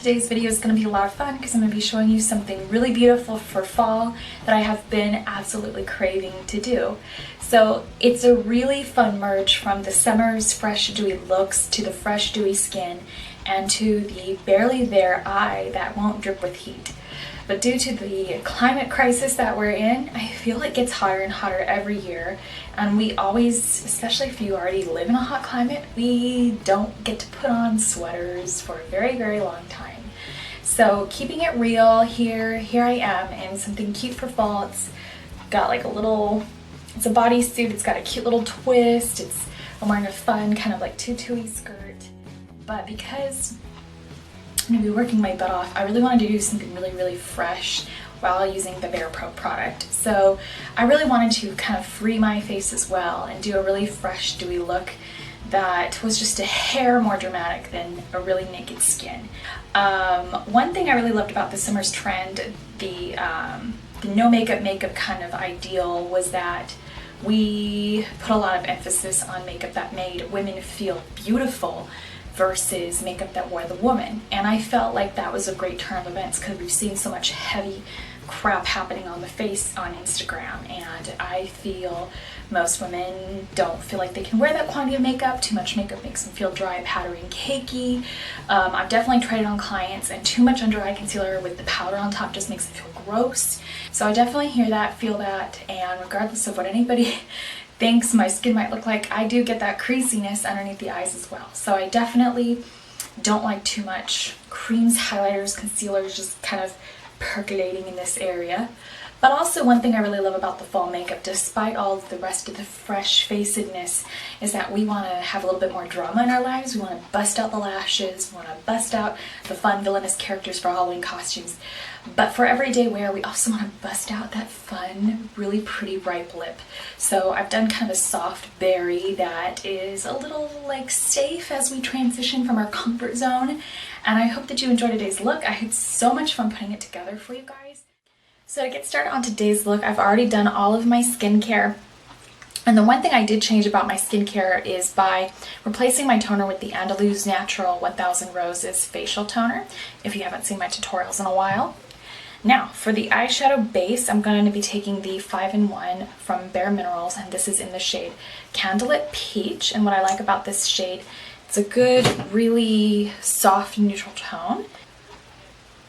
Today's video is going to be a lot of fun because I'm going to be showing you something really beautiful for fall that I have been absolutely craving to do. So it's a really fun merge from the summer's fresh dewy looks to the fresh dewy skin and to the barely there eye that won't drip with heat. But due to the climate crisis that we're in, I feel it gets hotter and hotter every year. And we always, especially if you already live in a hot climate, we don't get to put on sweaters for a very, very long time. So keeping it real, here I am in something cute for fall. It's got like it's a bodysuit, it's got a cute little twist. I'm wearing a fun kind of like tutu-y skirt. But because I'm going to be working my butt off, I really wanted to do something really, really fresh while using the Bare Pro product. So I really wanted to kind of free my face as well and do a really fresh, dewy look that was just a hair more dramatic than a really naked skin. One thing I really loved about the summer's trend, the no makeup kind of ideal, was that we put a lot of emphasis on makeup that made women feel beautiful versus makeup that wore the woman. And I felt like that was a great turn of events because we've seen so much heavy crap happening on the face on Instagram, and I feel most women don't feel like they can wear that quantity of makeup. Too much makeup makes them feel dry, powdery, and cakey. I've definitely tried it on clients, and too much under eye concealer with the powder on top just makes it feel gross. So I definitely hear that, feel that, and regardless of what anybody thinks my skin might look like, I do get that creasiness underneath the eyes as well. So I definitely don't like too much creams, highlighters, concealers just kind of percolating in this area. But also one thing I really love about the fall makeup, despite all of the rest of the fresh facedness, is that we want to have a little bit more drama in our lives. We want to bust out the lashes, we want to bust out the fun villainous characters for Halloween costumes. But for everyday wear, we also want to bust out that fun, really pretty ripe lip. So I've done kind of a soft berry that is a little like safe as we transition from our comfort zone. And I hope that you enjoyed today's look. I had so much fun putting it together for you guys. So to get started on today's look, I've already done all of my skincare. And the one thing I did change about my skincare is by replacing my toner with the Andalous Natural 1000 Roses Facial Toner, if you haven't seen my tutorials in a while. Now, for the eyeshadow base, I'm going to be taking the 5-in-1 from BareMinerals, and this is in the shade Candlelit Peach. And what I like about this shade, it's a good, really soft, neutral tone.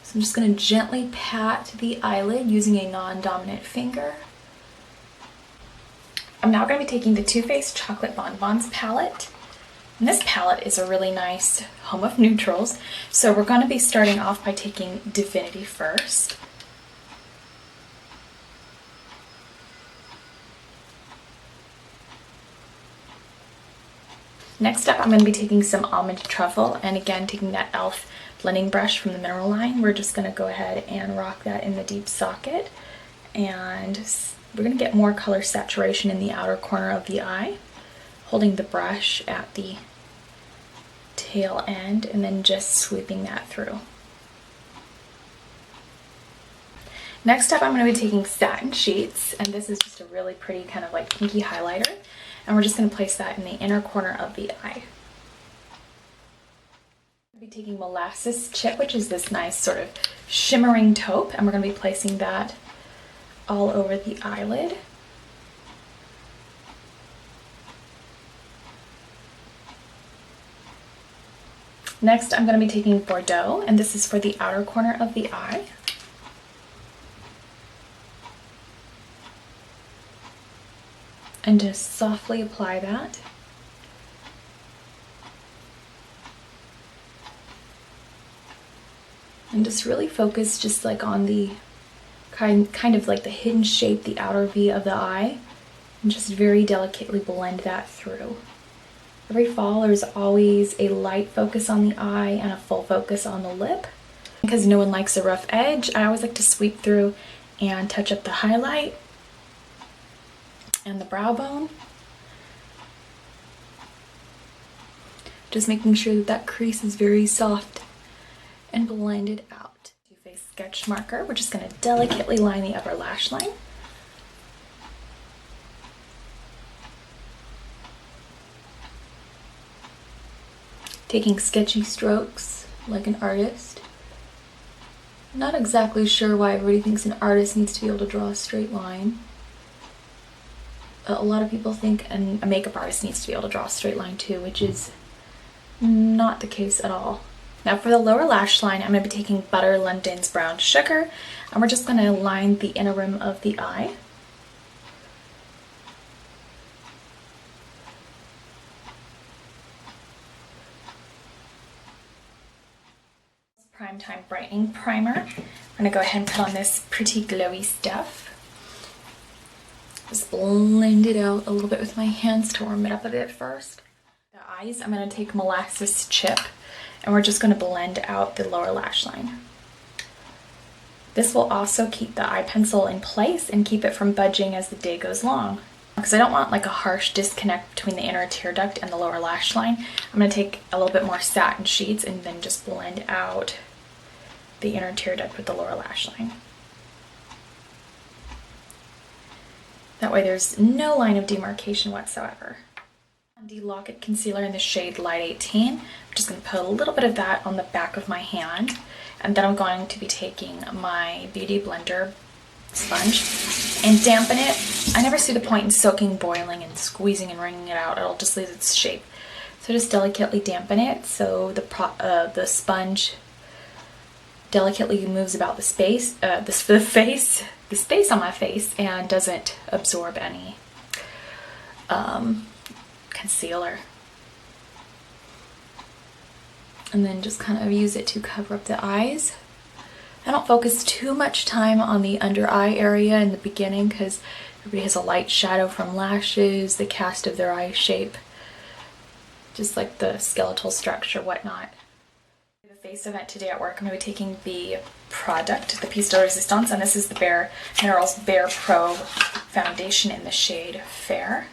So I'm just going to gently pat the eyelid using a non-dominant finger. I'm now going to be taking the Too Faced Chocolate Bonbons palette. And this palette is a really nice home of neutrals. So we're going to be starting off by taking Divinity first. Next up, I'm going to be taking some Almond Truffle, and again taking that e.l.f. blending brush from the Mineral line. We're just going to go ahead and rock that in the deep socket, and we're going to get more color saturation in the outer corner of the eye, holding the brush at the tail end and then just sweeping that through. Next up, I'm going to be taking Satin Sheets, and this is just a really pretty kind of like pinky highlighter, and we're just going to place that in the inner corner of the eye. I'll be taking Molasses Chip, which is this nice sort of shimmering taupe, and we're going to be placing that all over the eyelid. Next, I'm going to be taking Bordeaux, and this is for the outer corner of the eye. And just softly apply that. And just really focus just like on the kind of like the hidden shape, the outer V of the eye, and just very delicately blend that through. Every fall there's always a light focus on the eye and a full focus on the lip. Because no one likes a rough edge, I always like to sweep through and touch up the highlight and the brow bone. Just making sure that that crease is very soft and blended out. Too Faced Sketch Marker, we're just going to delicately line the upper lash line. Taking sketchy strokes like an artist. Not exactly sure why everybody thinks an artist needs to be able to draw a straight line. A lot of people think a makeup artist needs to be able to draw a straight line too, which is not the case at all. Now for the lower lash line, I'm going to be taking Butter London's Brown Sugar, and we're just going to line the inner rim of the eye. Primetime Brightening Primer. I'm going to go ahead and put on this pretty glowy stuff. Just blend it out a little bit with my hands to warm it up a bit first. The eyes, I'm going to take Molasses Chip, and we're just going to blend out the lower lash line. This will also keep the eye pencil in place and keep it from budging as the day goes along. Because I don't want like a harsh disconnect between the inner tear duct and the lower lash line, I'm going to take a little bit more satin sheets and then just blend out the inner tear duct with the lower lash line. That way there's no line of demarcation whatsoever. The Lock-It Concealer in the shade Light 18. I'm just going to put a little bit of that on the back of my hand, and then I'm going to be taking my Beauty Blender sponge and dampen it. I never see the point in soaking, boiling, and squeezing and wringing it out. It'll just lose its shape. So just delicately dampen it so the sponge delicately moves about the space, the space on my face, and doesn't absorb any concealer. And then just kind of use it to cover up the eyes. I don't focus too much time on the under eye area in the beginning because everybody has a light shadow from lashes, the cast of their eye shape, just like the skeletal structure, whatnot. The face event today at work, I'm going to be taking the product, the Piece de Resistance, and this is the BareMinerals Bare Pro Foundation in the shade Fair.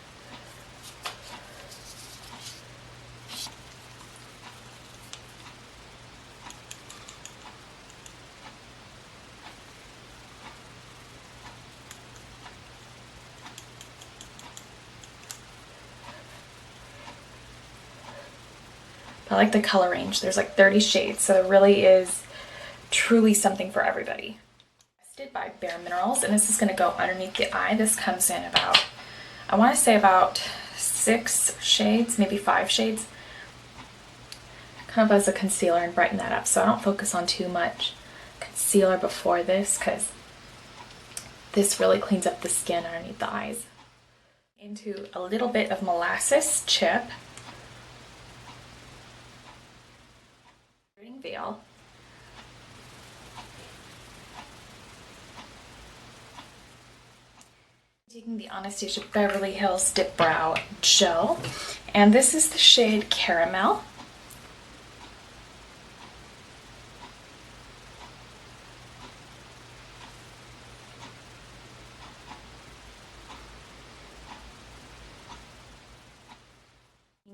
I like the color range. There's like 30 shades, so it really is truly something for everybody. Tested by BareMinerals, and this is going to go underneath the eye. This comes in about, I want to say about 6 shades, maybe 5 shades. Kind of as a concealer and brighten that up, so I don't focus on too much concealer before this because this really cleans up the skin underneath the eyes. Into a little bit of Molasses Chip. Veil. Taking the Anastasia Beverly Hills Dip Brow Gel, and this is the shade Caramel.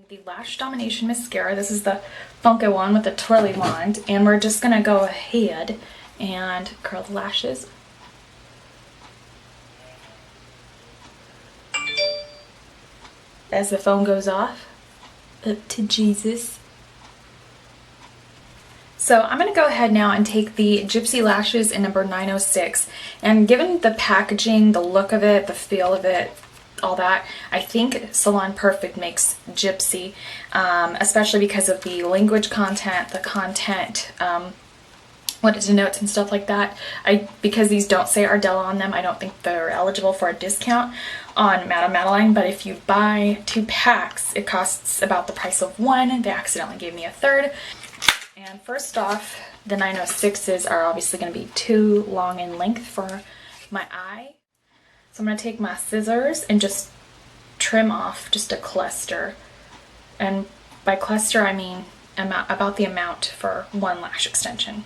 The Lash Domination Mascara. This is the funky one with the twirly wand, and we're just gonna go ahead and curl the lashes. As the foam goes off, up to Jesus. So I'm going to go ahead now and take the Gypsy Lashes in number 906, and given the packaging, the look of it, the feel of it, all that, I think Salon Perfect makes Gypsy, especially because of the language content, the content, what it denotes and stuff like that. Because these don't say Ardell on them, I don't think they're eligible for a discount on Madame Madeline, but if you buy 2 packs, it costs about the price of 1. They accidentally gave me a third. And first off, the 906s are obviously going to be too long in length for my eye. So I'm going to take my scissors and just trim off just a cluster. And by cluster, I mean about the amount for 1 lash extension.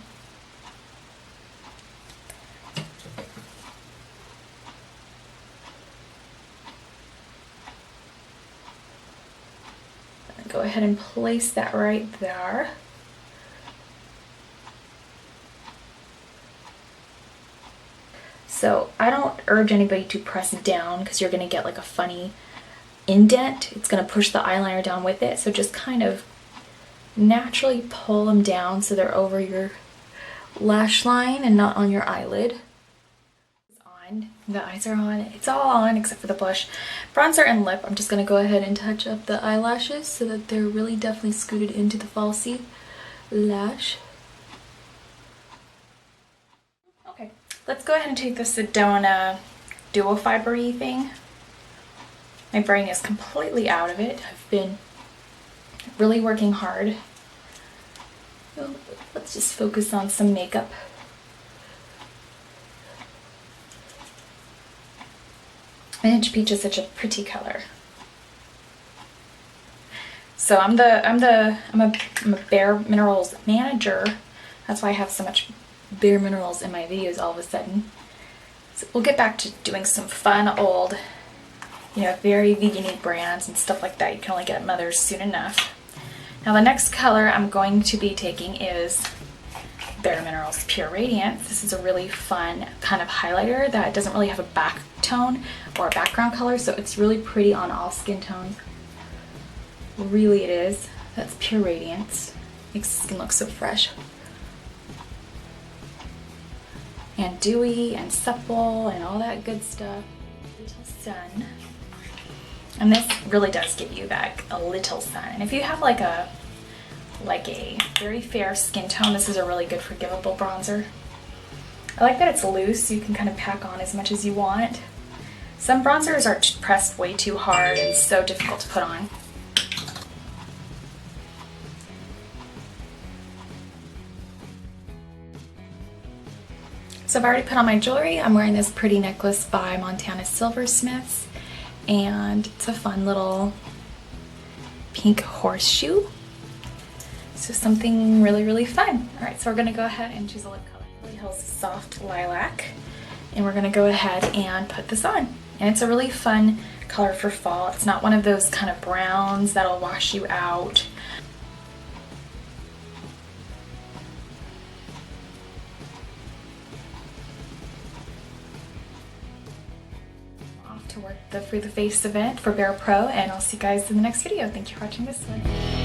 Go ahead and place that right there. So I don't urge anybody to press down because you're going to get like a funny indent. It's going to push the eyeliner down with it. So just kind of naturally pull them down so they're over your lash line and not on your eyelid. It's on. The eyes are on. It's all on except for the blush. Bronzer and lip. I'm just going to go ahead and touch up the eyelashes so that they're really definitely scooted into the falsy lash. Okay, let's go ahead and take the Sedona duo fiber-y thing. My brain is completely out of it. I've been really working hard. So let's just focus on some makeup. Vintage peach is such a pretty color. So I'm a BareMinerals manager. That's why I have so much BareMinerals in my videos all of a sudden. So we'll get back to doing some fun old, you know, very vegan brands and stuff like that. You can only get at Mother's soon enough. Now the next color I'm going to be taking is BareMinerals Pure Radiance. This is a really fun kind of highlighter that doesn't really have a back tone or a background color, so it's really pretty on all skin tones. Really it is. That's Pure Radiance. Makes the skin look so fresh. And dewy and supple and all that good stuff. Little sun. And this really does give you that a little sun. And if you have like a very fair skin tone, this is a really good forgivable bronzer. I like that it's loose, so you can kind of pack on as much as you want. Some bronzers are pressed way too hard and so difficult to put on. So I've already put on my jewelry. I'm wearing this pretty necklace by Montana Silversmiths, and it's a fun little pink horseshoe. So something really, really fun. All right, so we're gonna go ahead and choose a lip color. Beverly Hills Soft Lilac, and we're gonna go ahead and put this on. And it's a really fun color for fall. It's not one of those kind of browns that'll wash you out. Off to work for the face event for Bare Pro, and I'll see you guys in the next video. Thank you for watching this one.